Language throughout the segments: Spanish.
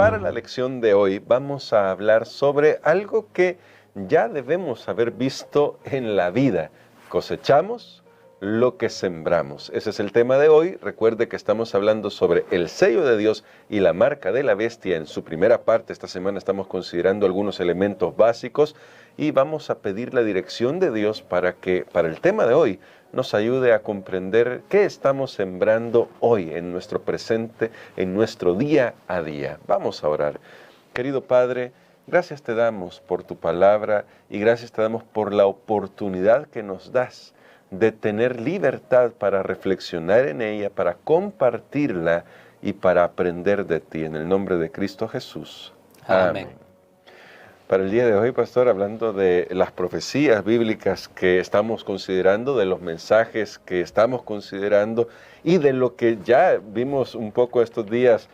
para la lección de hoy vamos a hablar sobre algo que ya debemos haber visto en la vida. Cosechamos lo que sembramos. Ese es el tema de hoy. Recuerde que estamos hablando sobre el sello de Dios y la marca de la bestia. En su primera parte, esta semana estamos considerando algunos elementos básicos y vamos a pedir la dirección de Dios para que, para el tema de hoy, nos ayude a comprender qué estamos sembrando hoy en nuestro presente, en nuestro día a día. Vamos a orar. Querido Padre, gracias te damos por tu palabra y gracias te damos por la oportunidad que nos das de tener libertad para reflexionar en ella, para compartirla y para aprender de ti. En el nombre de Cristo Jesús. Amén. Para el día de hoy, pastor, hablando de las profecías bíblicas que estamos considerando, de los mensajes que estamos considerando y de lo que ya vimos un poco estos días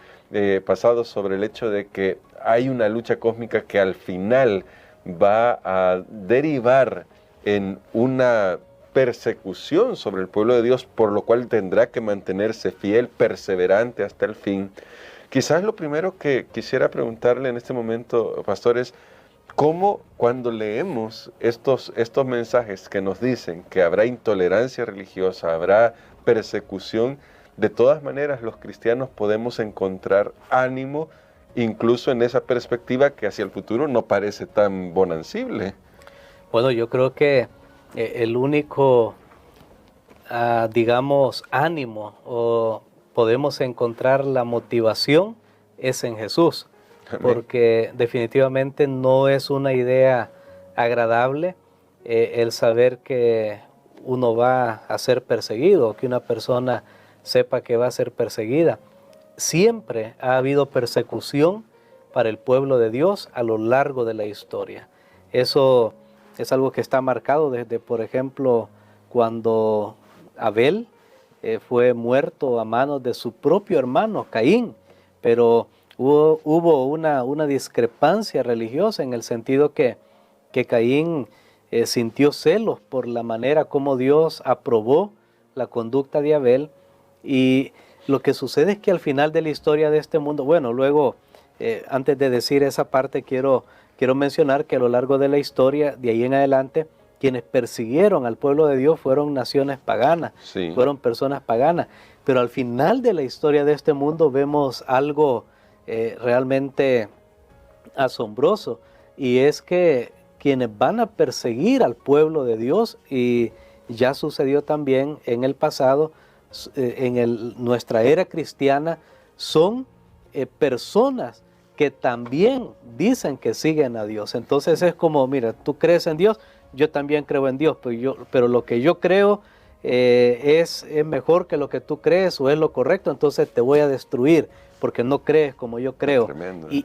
pasados sobre el hecho de que hay una lucha cósmica que al final va a derivar en una persecución sobre el pueblo de Dios, por lo cual tendrá que mantenerse fiel, perseverante hasta el fin. Quizás lo primero que quisiera preguntarle en este momento, pastor, es cómo cuando leemos estos mensajes que nos dicen que habrá intolerancia religiosa, habrá persecución, de todas maneras los cristianos podemos encontrar ánimo, incluso en esa perspectiva que hacia el futuro no parece tan bonancible. Bueno, yo creo que el único, digamos, ánimo o podemos encontrar la motivación es en Jesús. Amén. Porque definitivamente no es una idea agradable el saber que uno va a ser perseguido, que una persona sepa que va a ser perseguida. Siempre ha habido persecución para el pueblo de Dios a lo largo de la historia. Eso es algo que está marcado desde, por ejemplo, cuando Abel fue muerto a manos de su propio hermano Caín, pero hubo una discrepancia religiosa en el sentido que Caín sintió celos por la manera como Dios aprobó la conducta de Abel, y lo que sucede es que al final de la historia de este mundo, bueno, luego, antes de decir esa parte, quiero mencionar que a lo largo de la historia, de ahí en adelante, quienes persiguieron al pueblo de Dios fueron naciones paganas, sí, fueron personas paganas, pero al final de la historia de este mundo vemos algo realmente asombroso, y es que quienes van a perseguir al pueblo de Dios, y ya sucedió también en el pasado, nuestra era cristiana, son personas que también dicen que siguen a Dios. Entonces es como, mira, tú crees en Dios, yo también creo en Dios, pero lo que yo creo es mejor que lo que tú crees o es lo correcto, entonces te voy a destruir porque no crees como yo creo.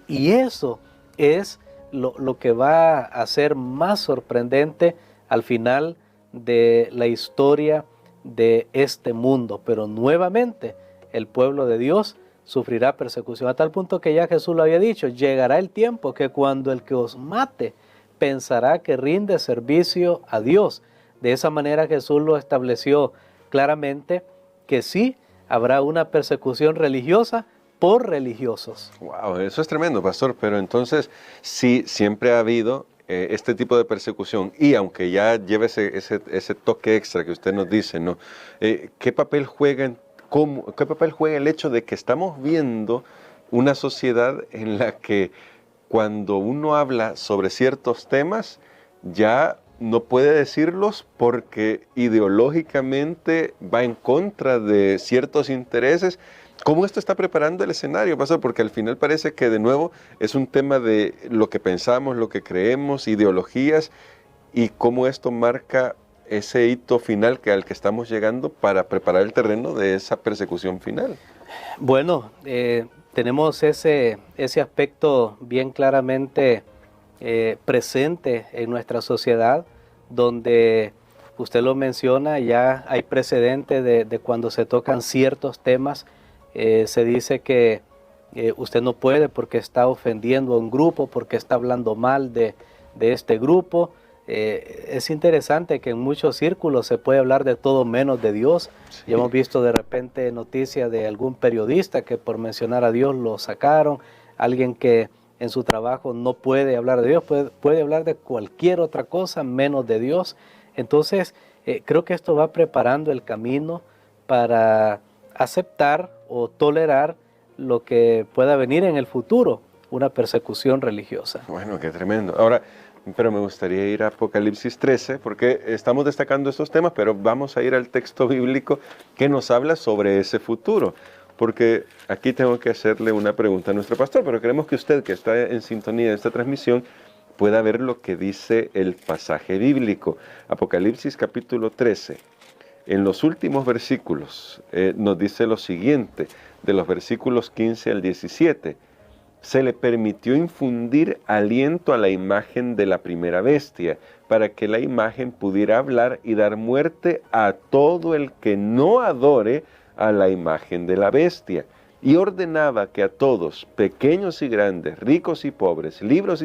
Y eso es lo que va a ser más sorprendente al final de la historia de este mundo. Pero nuevamente el pueblo de Dios sufrirá persecución, a tal punto que ya Jesús lo había dicho: llegará el tiempo que cuando el que os mate pensará que rinde servicio a Dios. De esa manera Jesús lo estableció claramente, que sí habrá una persecución religiosa por religiosos. Wow, eso es tremendo, pastor. Pero entonces, sí, siempre ha habido este tipo de persecución, y aunque ya lleve ese toque extra que usted nos dice, ¿no? ¿Qué papel juega el hecho de que estamos viendo una sociedad en la que cuando uno habla sobre ciertos temas ya no puede decirlos porque ideológicamente va en contra de ciertos intereses? ¿Cómo esto está preparando el escenario, pastor? Porque al final parece que de nuevo es un tema de lo que pensamos, lo que creemos, ideologías, y cómo esto marca ese hito final al que estamos llegando para preparar el terreno de esa persecución final. Bueno, tenemos ese aspecto bien claramente presente en nuestra sociedad, donde usted lo menciona, ya hay precedente de cuando se tocan ciertos temas. Se dice que usted no puede porque está ofendiendo a un grupo, porque está hablando mal de este grupo. Es interesante que en muchos círculos se puede hablar de todo menos de Dios. Sí. Y hemos visto de repente noticias de algún periodista que por mencionar a Dios lo sacaron. alguien que en su trabajo no puede hablar de Dios, puede hablar de cualquier otra cosa menos de Dios. Entonces, creo que esto va preparando el camino para aceptar o tolerar lo que pueda venir en el futuro, una persecución religiosa. Bueno, qué tremendo. Ahora, pero me gustaría ir a Apocalipsis 13, porque estamos destacando estos temas, pero vamos a ir al texto bíblico que nos habla sobre ese futuro. Porque aquí tengo que hacerle una pregunta a nuestro pastor, pero queremos que usted, que está en sintonía de esta transmisión, pueda ver lo que dice el pasaje bíblico. Apocalipsis capítulo 13. En los últimos versículos nos dice lo siguiente, de los versículos 15 al 17. Se le permitió infundir aliento a la imagen de la primera bestia, para que la imagen pudiera hablar y dar muerte a todo el que no adore a la imagen de la bestia. Y ordenaba que a todos, pequeños y grandes, ricos y pobres, libres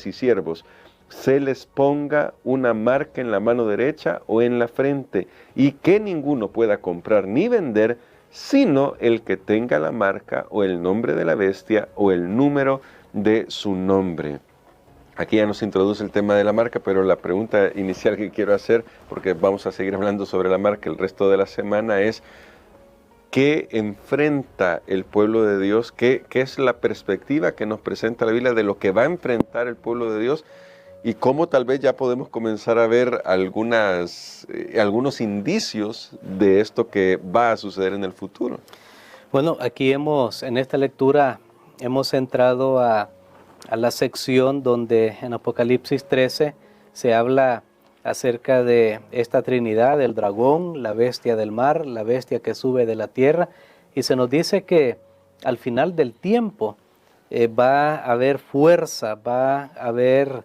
y siervos, se les ponga una marca en la mano derecha o en la frente, y que ninguno pueda comprar ni vender, sino el que tenga la marca o el nombre de la bestia o el número de su nombre. Aquí ya nos introduce el tema de la marca, pero la pregunta inicial que quiero hacer, porque vamos a seguir hablando sobre la marca el resto de la semana, es ¿qué enfrenta el pueblo de Dios? ¿Qué es la perspectiva que nos presenta la Biblia de lo que va a enfrentar el pueblo de Dios? Y cómo tal vez ya podemos comenzar a ver algunos indicios de esto que va a suceder en el futuro. Bueno, aquí en esta lectura hemos entrado a la sección donde en Apocalipsis 13 se habla acerca de esta Trinidad, el dragón, la bestia del mar, la bestia que sube de la tierra, y se nos dice que al final del tiempo va a haber fuerza, va a haber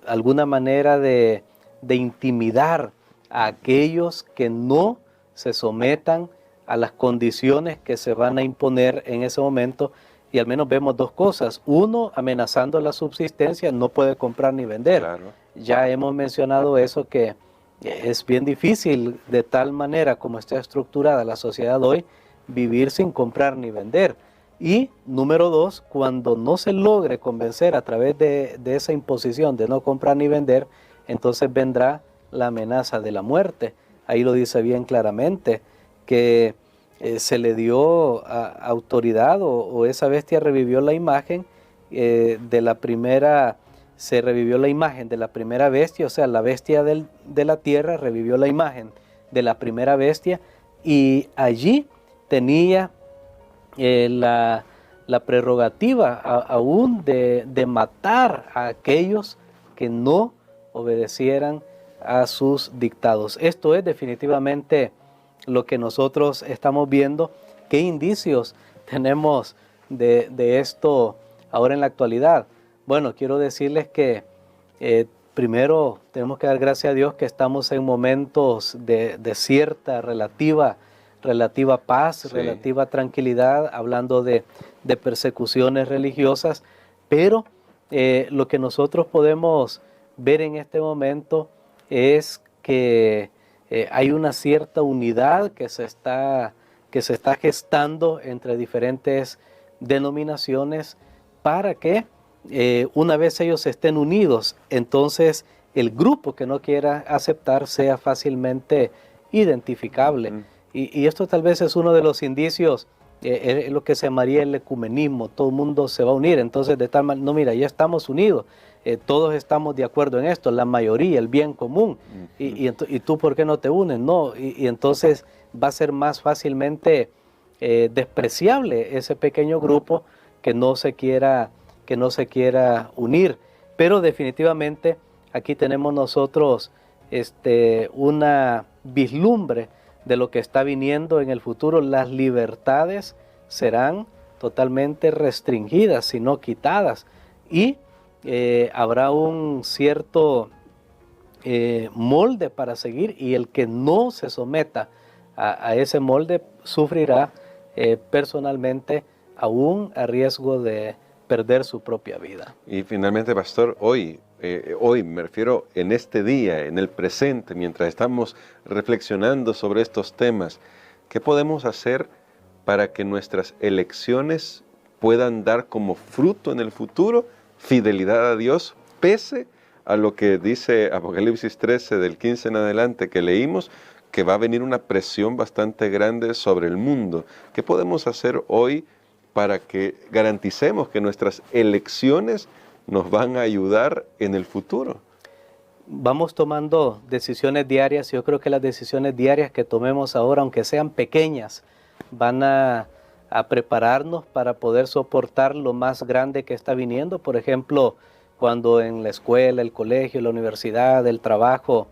alguna manera de intimidar a aquellos que no se sometan a las condiciones que se van a imponer en ese momento, y al menos vemos dos cosas. Uno, amenazando la subsistencia, no puede comprar ni vender. Claro. Ya hemos mencionado eso, que es bien difícil de tal manera como está estructurada la sociedad hoy, vivir sin comprar ni vender. Y número dos, cuando no se logre convencer a través de esa imposición de no comprar ni vender, entonces vendrá la amenaza de la muerte. Ahí lo dice bien claramente, que se le dio autoridad o esa bestia revivió la imagen de la primera, se revivió la imagen de la primera bestia, o sea, la bestia de la tierra revivió la imagen de la primera bestia, y allí tenía la prerrogativa aún de matar a aquellos que no obedecieran a sus dictados. Esto es definitivamente lo que nosotros estamos viendo. ¿Qué indicios tenemos de esto ahora en la actualidad? Bueno, quiero decirles que primero tenemos que dar gracias a Dios que estamos en momentos de cierta relativa paz, sí, relativa tranquilidad, hablando de persecuciones religiosas, pero lo que nosotros podemos ver en este momento es que hay una cierta unidad que se está gestando entre diferentes denominaciones para que una vez ellos estén unidos, entonces el grupo que no quiera aceptar sea fácilmente identificable. Y esto tal vez es uno de los indicios, lo que se llamaría el ecumenismo. Todo el mundo se va a unir, entonces de tal manera, no, mira, ya estamos unidos, todos estamos de acuerdo en esto, la mayoría, el bien común, y tú ¿por qué no te unes? No, y entonces va a ser más fácilmente despreciable ese pequeño grupo que no se quiera unir. Pero definitivamente aquí tenemos nosotros una vislumbre de lo que está viniendo en el futuro. Las libertades serán totalmente restringidas, si no quitadas, y habrá un cierto molde para seguir, y el que no se someta a ese molde sufrirá personalmente, aún a riesgo de perder su propia vida. Y finalmente, pastor, hoy me refiero en este día, en el presente, mientras estamos reflexionando sobre estos temas, ¿qué podemos hacer para que nuestras elecciones puedan dar como fruto en el futuro fidelidad a Dios, pese a lo que dice Apocalipsis 13 del 15 en adelante que leímos, que va a venir una presión bastante grande sobre el mundo. ¿Qué podemos hacer hoy para que garanticemos que nuestras elecciones nos van a ayudar en el futuro? Vamos tomando decisiones diarias. Yo creo que las decisiones diarias que tomemos ahora, aunque sean pequeñas, van a prepararnos para poder soportar lo más grande que está viniendo. Por ejemplo, cuando en la escuela, el colegio, la universidad, el trabajo,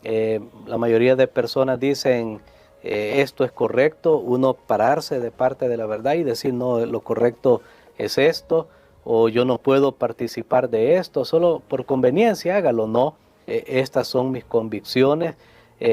la mayoría de personas dicen esto es correcto, uno pararse de parte de la verdad y decir no, lo correcto es esto, o yo no puedo participar de esto, solo por conveniencia hágalo, no, estas son mis convicciones.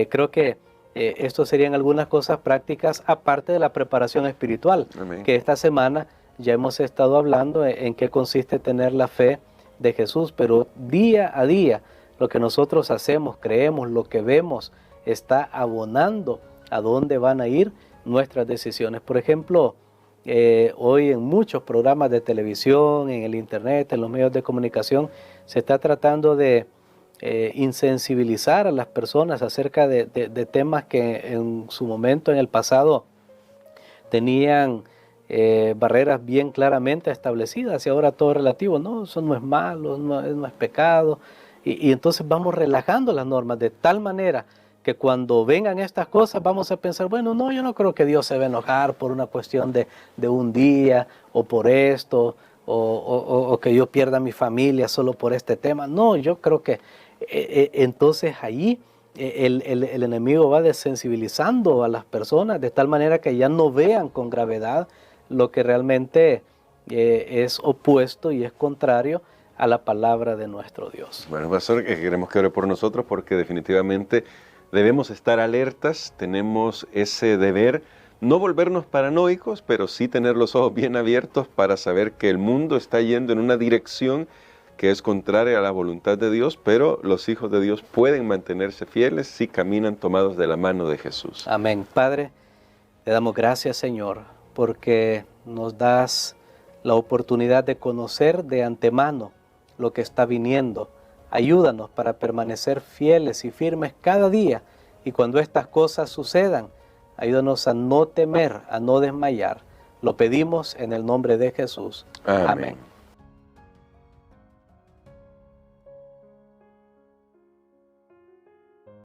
Creo que esto serían algunas cosas prácticas aparte de la preparación espiritual. Amén. Que esta semana ya hemos estado hablando en qué consiste tener la fe de Jesús, pero día a día lo que nosotros hacemos, creemos, lo que vemos, está abonando a dónde van a ir nuestras decisiones. Por ejemplo, hoy en muchos programas de televisión, en el internet, en los medios de comunicación, se está tratando de insensibilizar a las personas acerca de temas que en su momento, en el pasado, tenían barreras bien claramente establecidas y ahora todo es relativo. No, eso no es malo, no es pecado. Y entonces vamos relajando las normas de tal manera que cuando vengan estas cosas vamos a pensar, bueno, no, yo no creo que Dios se va a enojar por una cuestión de un día o por esto o que yo pierda mi familia solo por este tema. No, yo creo que entonces ahí el enemigo va desensibilizando a las personas de tal manera que ya no vean con gravedad lo que realmente es opuesto y es contrario a la palabra de nuestro Dios. Bueno, pastor, queremos que ore por nosotros porque definitivamente debemos estar alertas, tenemos ese deber, no volvernos paranoicos, pero sí tener los ojos bien abiertos para saber que el mundo está yendo en una dirección que es contraria a la voluntad de Dios, pero los hijos de Dios pueden mantenerse fieles si caminan tomados de la mano de Jesús. Amén. Padre, te damos gracias, Señor, porque nos das la oportunidad de conocer de antemano lo que está viniendo. Ayúdanos para permanecer fieles y firmes cada día, y cuando estas cosas sucedan, ayúdanos a no temer, a no desmayar. Lo pedimos en el nombre de Jesús. Amén. Amén.